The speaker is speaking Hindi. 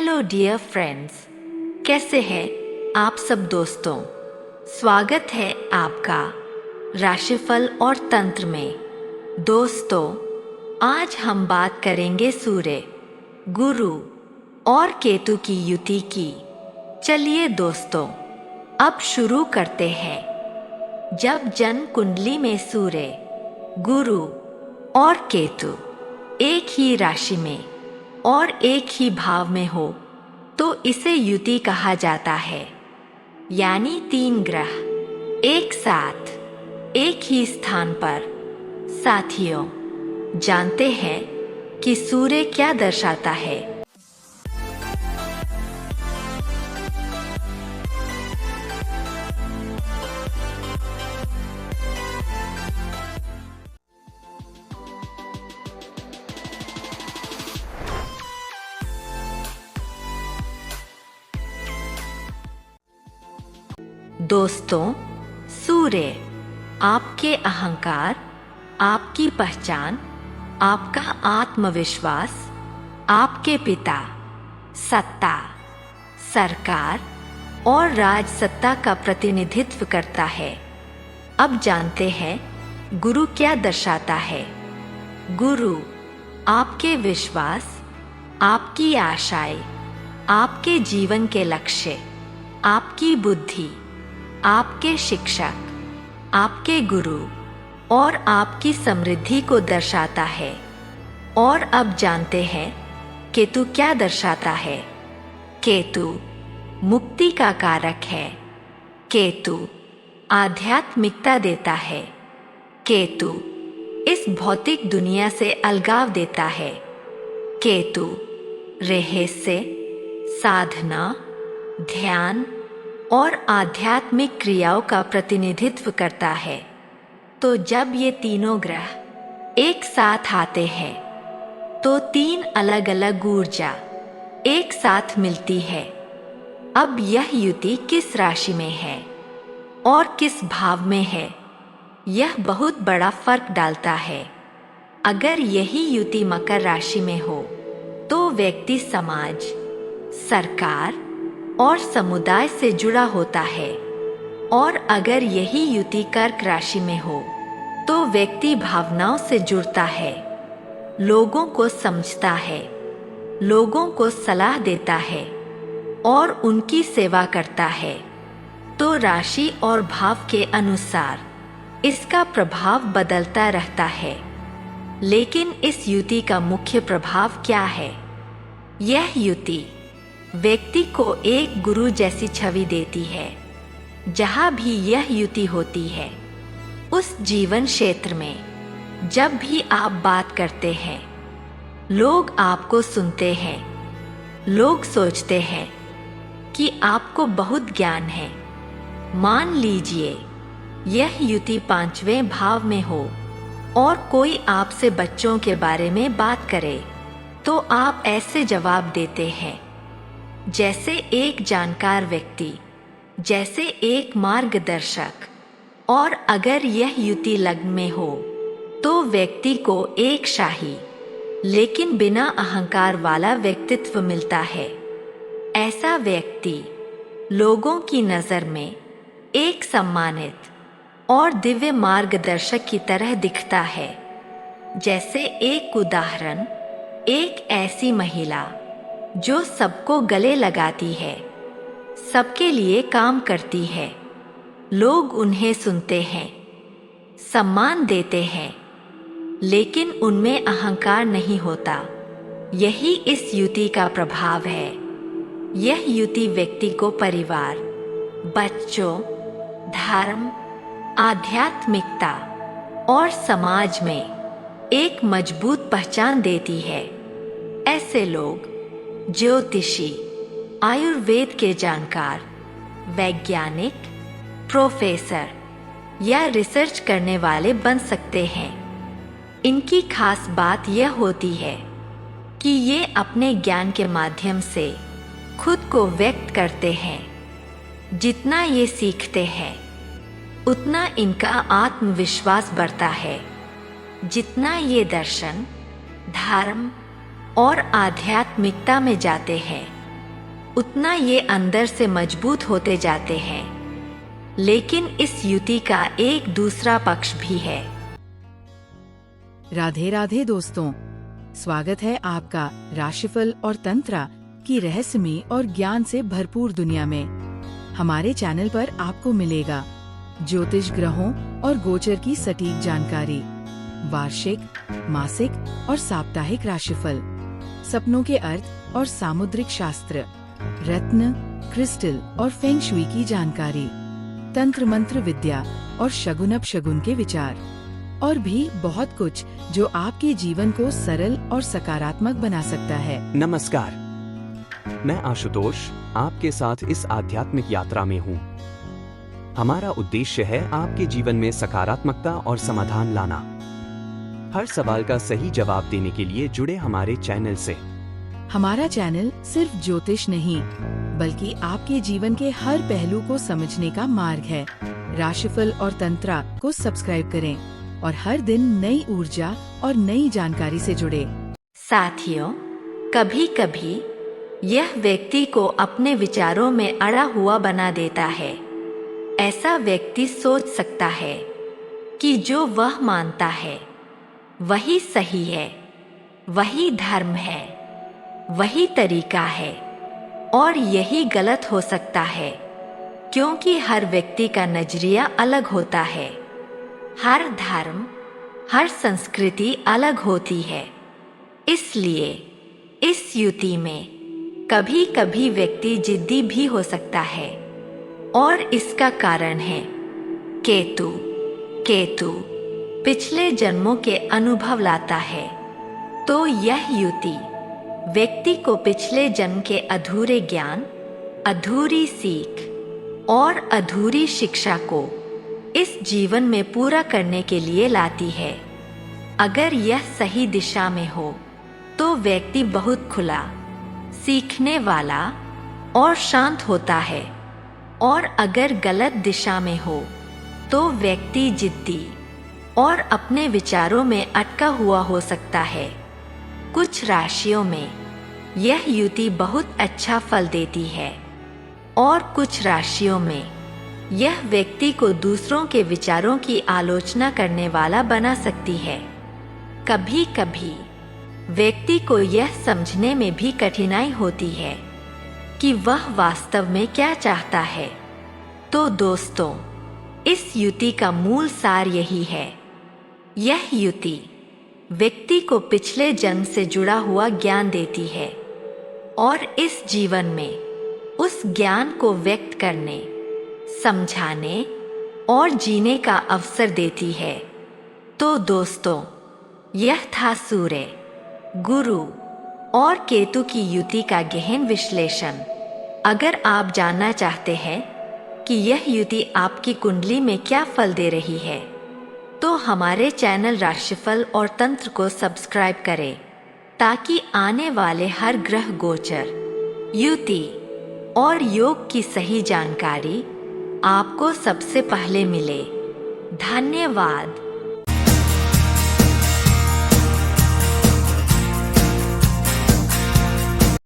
हेलो डियर फ्रेंड्स, कैसे हैं आप सब दोस्तों। स्वागत है आपका राशिफल और तंत्र में। दोस्तों, आज हम बात करेंगे सूर्य, गुरु और केतु की युति की। चलिए दोस्तों, अब शुरू करते हैं। जब जन्म कुंडली में सूर्य, गुरु और केतु एक ही राशि में और एक ही भाव में हो तो इसे युति कहा जाता है। यानी तीन ग्रह एक साथ एक ही स्थान पर। साथियों, जानते हैं कि सूर्य क्या दर्शाता है? दोस्तों, सूर्य आपके अहंकार, आपकी पहचान, आपका आत्मविश्वास, आपके पिता, सत्ता, सरकार और राजसत्ता का प्रतिनिधित्व करता है। अब जानते हैं गुरु क्या दर्शाता है। गुरु आपके विश्वास, आपकी आशाएं, आपके जीवन के लक्ष्य, आपकी बुद्धि, आपके शिक्षक, आपके गुरु और आपकी समृद्धि को दर्शाता है। और अब जानते हैं केतु क्या दर्शाता है। केतु मुक्ति का कारक है। केतु आध्यात्मिकता देता है। केतु इस भौतिक दुनिया से अलगाव देता है। केतु रहस्य, साधना, ध्यान और आध्यात्मिक क्रियाओं का प्रतिनिधित्व करता है। तो जब ये तीनों ग्रह एक साथ आते हैं तो तीन अलग अलग ऊर्जा एक साथ मिलती है। अब यह युति किस राशि में है और किस भाव में है, यह बहुत बड़ा फर्क डालता है। अगर यही युति मकर राशि में हो तो व्यक्ति समाज, सरकार और समुदाय से जुड़ा होता है। और अगर यही युति कर्क राशि में हो तो व्यक्ति भावनाओं से जुड़ता है, लोगों को समझता है, लोगों को सलाह देता है और उनकी सेवा करता है। तो राशि और भाव के अनुसार इसका प्रभाव बदलता रहता है। लेकिन इस युति का मुख्य प्रभाव क्या है? यह युति व्यक्ति को एक गुरु जैसी छवि देती है। जहाँ भी यह युति होती है, उस जीवन क्षेत्र में जब भी आप बात करते हैं, लोग आपको सुनते हैं। लोग सोचते हैं कि आपको बहुत ज्ञान है। मान लीजिए यह युति पांचवें भाव में हो और कोई आपसे बच्चों के बारे में बात करे तो आप ऐसे जवाब देते हैं जैसे एक जानकार व्यक्ति, जैसे एक मार्गदर्शक। और अगर यह युति लग्न में हो तो व्यक्ति को एक शाही लेकिन बिना अहंकार वाला व्यक्तित्व मिलता है। ऐसा व्यक्ति लोगों की नज़र में एक सम्मानित और दिव्य मार्गदर्शक की तरह दिखता है। जैसे एक उदाहरण, एक ऐसी महिला जो सबको गले लगाती है, सबके लिए काम करती है। लोग उन्हें सुनते हैं, सम्मान देते हैं, लेकिन उनमें अहंकार नहीं होता। यही इस युति का प्रभाव है। यह युति व्यक्ति को परिवार, बच्चों, धर्म, आध्यात्मिकता और समाज में एक मजबूत पहचान देती है। ऐसे लोग ज्योतिषी, आयुर्वेद के जानकार, वैज्ञानिक, प्रोफेसर या रिसर्च करने वाले बन सकते हैं। इनकी खास बात यह होती है कि ये अपने ज्ञान के माध्यम से खुद को व्यक्त करते हैं। जितना ये सीखते हैं उतना इनका आत्मविश्वास बढ़ता है। जितना ये दर्शन, धर्म और आध्यात्मिकता में जाते हैं उतना ये अंदर से मजबूत होते जाते हैं। लेकिन इस युति का एक दूसरा पक्ष भी है। राधे राधे दोस्तों, स्वागत है आपका राशिफल और तंत्र की रहस्यमय और ज्ञान से भरपूर दुनिया में। हमारे चैनल पर आपको मिलेगा ज्योतिष ग्रहों और गोचर की सटीक जानकारी, वार्षिक, मासिक और साप्ताहिक राशिफल, सपनों के अर्थ और सामुद्रिक शास्त्र, रत्न, क्रिस्टल और फेंग शुई की जानकारी, तंत्र मंत्र विद्या और शगुन अपशगुन के विचार, और भी बहुत कुछ जो आपके जीवन को सरल और सकारात्मक बना सकता है। नमस्कार, मैं आशुतोष आपके साथ इस आध्यात्मिक यात्रा में हूँ। हमारा उद्देश्य है आपके जीवन में सकारात्मकता और समाधान लाना। हर सवाल का सही जवाब देने के लिए जुड़े हमारे चैनल से। हमारा चैनल सिर्फ ज्योतिष नहीं, बल्कि आपके जीवन के हर पहलू को समझने का मार्ग है। राशिफल और तंत्र को सब्सक्राइब करें और हर दिन नई ऊर्जा और नई जानकारी से जुड़े। साथियों, कभी कभी यह व्यक्ति को अपने विचारों में अड़ा हुआ बना देता है। ऐसा व्यक्ति सोच सकता है कि जो वह मानता है वही सही है, वही धर्म है, वही तरीका है, और यही गलत हो सकता है, क्योंकि हर व्यक्ति का नजरिया अलग होता है। हर धर्म, हर संस्कृति अलग होती है। इसलिए इस युति में कभी कभी व्यक्ति जिद्दी भी हो सकता है, और इसका कारण है केतु। केतु पिछले जन्मों के अनुभव लाता है। तो यह युति व्यक्ति को पिछले जन्म के अधूरे ज्ञान, अधूरी सीख और अधूरी शिक्षा को इस जीवन में पूरा करने के लिए लाती है। अगर यह सही दिशा में हो तो व्यक्ति बहुत खुला, सीखने वाला और शांत होता है, और अगर गलत दिशा में हो तो व्यक्ति जिद्दी और अपने विचारों में अटका हुआ हो सकता है। कुछ राशियों में यह युति बहुत अच्छा फल देती है, और कुछ राशियों में यह व्यक्ति को दूसरों के विचारों की आलोचना करने वाला बना सकती है। कभी कभी व्यक्ति को यह समझने में भी कठिनाई होती है कि वह वास्तव में क्या चाहता है। तो दोस्तों, इस युति का मूल सार यही है। यह युति व्यक्ति को पिछले जन्म से जुड़ा हुआ ज्ञान देती है, और इस जीवन में उस ज्ञान को व्यक्त करने, समझाने और जीने का अवसर देती है। तो दोस्तों, यह था सूर्य, गुरु और केतु की युति का गहन विश्लेषण। अगर आप जानना चाहते हैं कि यह युति आपकी कुंडली में क्या फल दे रही है, तो हमारे चैनल राशिफल और तंत्र को सब्सक्राइब करें, ताकि आने वाले हर ग्रह गोचर, युति और योग की सही जानकारी आपको सबसे पहले मिले। धन्यवाद।